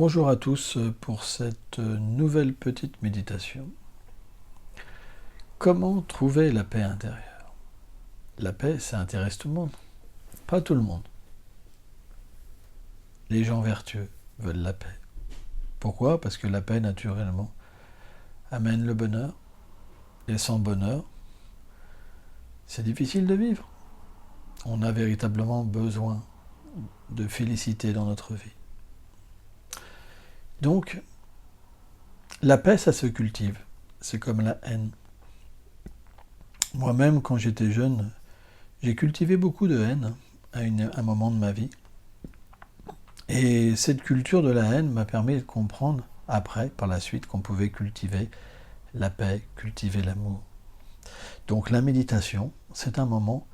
Bonjour à tous pour cette nouvelle petite méditation. Comment trouver la paix intérieure? La paix, ça intéresse tout le monde. Pas tout le monde. Les gens vertueux veulent la paix. Pourquoi? Parce que la paix, naturellement, amène le bonheur. Et sans bonheur, c'est difficile de vivre. On a véritablement besoin de félicité dans notre vie. Donc, la paix, ça se cultive. C'est comme la haine. Moi-même, quand j'étais jeune, j'ai cultivé beaucoup de haine à un moment de ma vie. Et cette culture de la haine m'a permis de comprendre, après, par la suite, qu'on pouvait cultiver la paix, cultiver l'amour. Donc la méditation, c'est un moment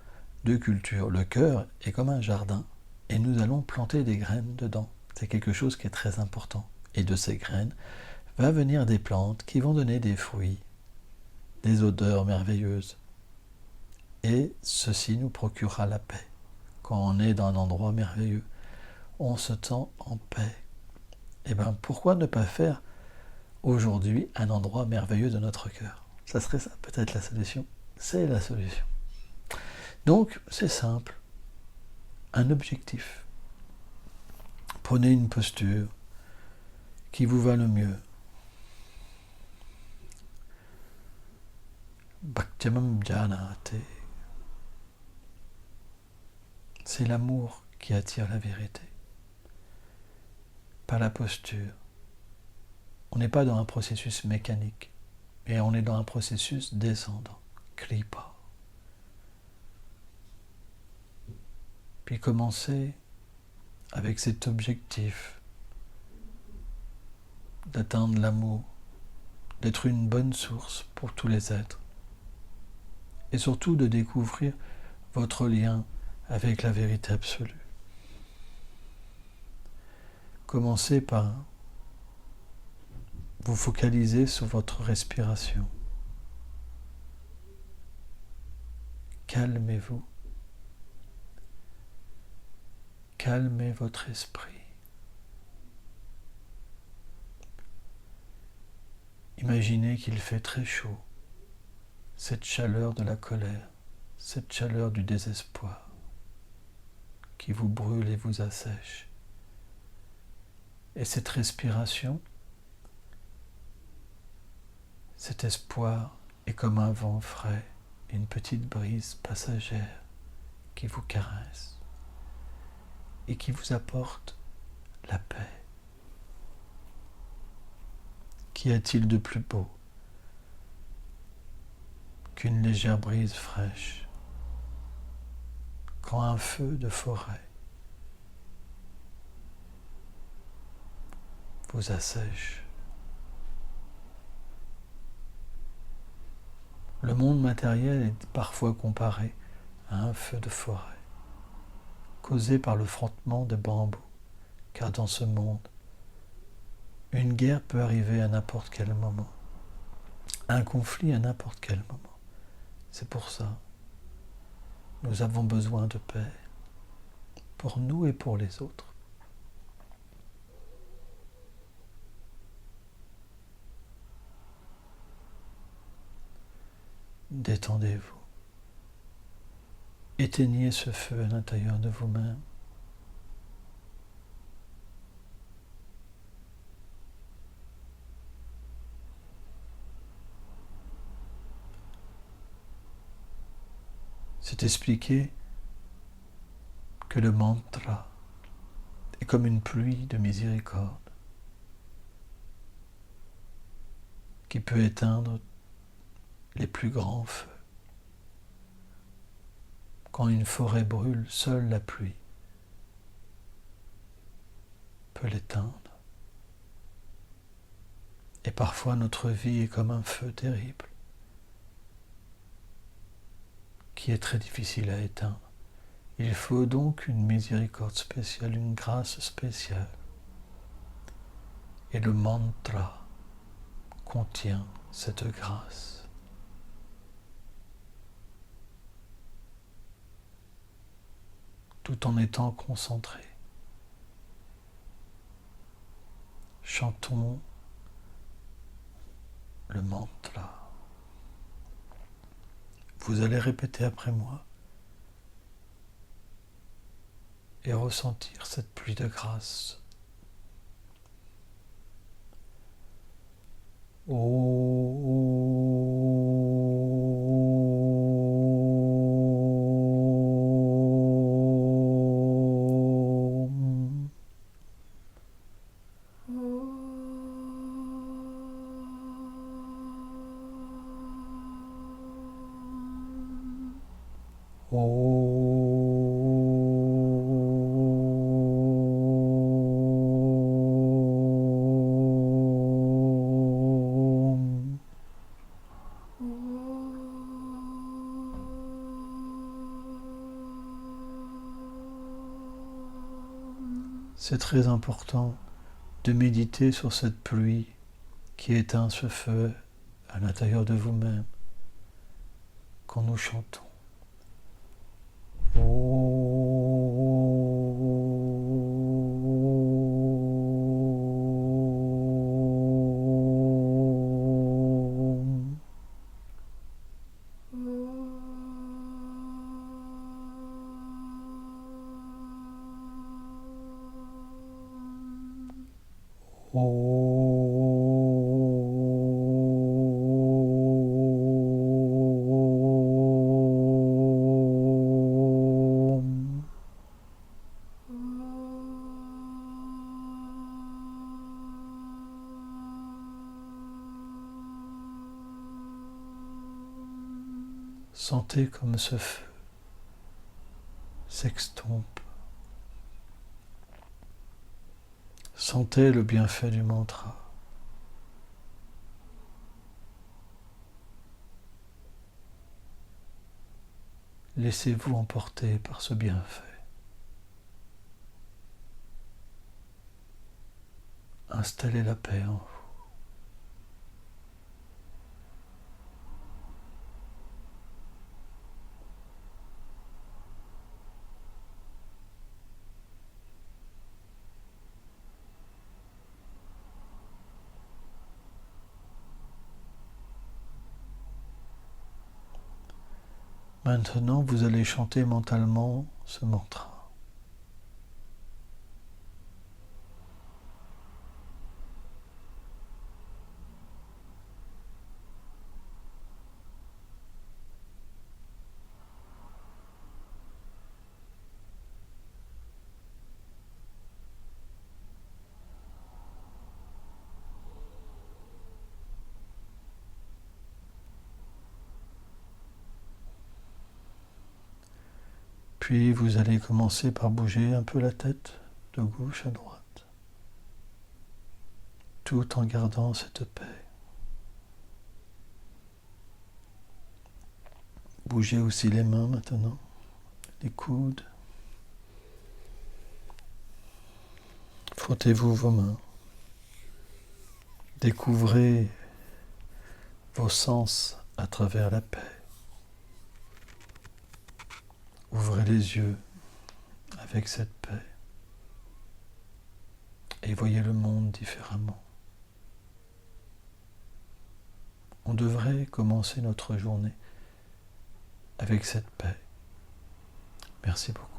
de culture. Le cœur est comme un jardin et nous allons planter des graines dedans. C'est quelque chose qui est très important. Et de ces graines va venir des plantes qui vont donner des fruits, des odeurs merveilleuses. Et ceci nous procurera la paix. Quand on est dans un endroit merveilleux, on se sent en paix. Eh bien, pourquoi ne pas faire aujourd'hui un endroit merveilleux de notre cœur? Ça serait ça, peut-être la solution. C'est la solution. Donc, c'est simple. Un objectif. Prenez une posture qui vous va le mieux. Bhaktyamam Janate. C'est l'amour qui attire la vérité. Pas la posture. On n'est pas dans un processus mécanique, mais on est dans un processus descendant. Kripa. Puis commencez avec cet objectif d'atteindre l'amour, d'être une bonne source pour tous les êtres, et surtout de découvrir votre lien avec la vérité absolue. Commencez par vous focaliser sur votre respiration. Calmez-vous. Calmez votre esprit. Imaginez qu'il fait très chaud, cette chaleur de la colère, cette chaleur du désespoir qui vous brûle et vous assèche. Et cette respiration, cet espoir est comme un vent frais, une petite brise passagère qui vous caresse et qui vous apporte la paix. Qu'y a-t-il de plus beau qu'une légère brise fraîche quand un feu de forêt vous assèche? Le monde matériel est parfois comparé à un feu de forêt, causé par le frottement des bambous, car dans ce monde, une guerre peut arriver à n'importe quel moment, un conflit à n'importe quel moment. C'est pour ça, nous avons besoin de paix, pour nous et pour les autres. Détendez-vous. Éteignez ce feu à l'intérieur de vous-même. C'est expliqué que le mantra est comme une pluie de miséricorde qui peut éteindre les plus grands feux. Quand une forêt brûle, seule la pluie peut l'éteindre. Et parfois notre vie est comme un feu terrible qui est très difficile à éteindre. Il faut donc une miséricorde spéciale, une grâce spéciale. Et le mantra contient cette grâce. Tout en étant concentré. chantons le mantra. Vous allez répéter après moi et ressentir cette pluie de grâce. C'est très important de méditer sur cette pluie qui éteint ce feu à l'intérieur de vous-même quand nous chantons. Sentez comme ce feu s'extompe. Sentez le bienfait du mantra. Laissez-vous emporter par ce bienfait. Installez la paix en vous. Maintenant, vous allez chanter mentalement ce mantra. Puis vous allez commencer par bouger un peu la tête de gauche à droite, tout en gardant cette paix. Bougez aussi les mains maintenant, les coudes. Frottez-vous vos mains. Découvrez vos sens à travers la paix. Ouvrez les yeux avec cette paix et voyez le monde différemment. On devrait commencer notre journée avec cette paix. Merci beaucoup.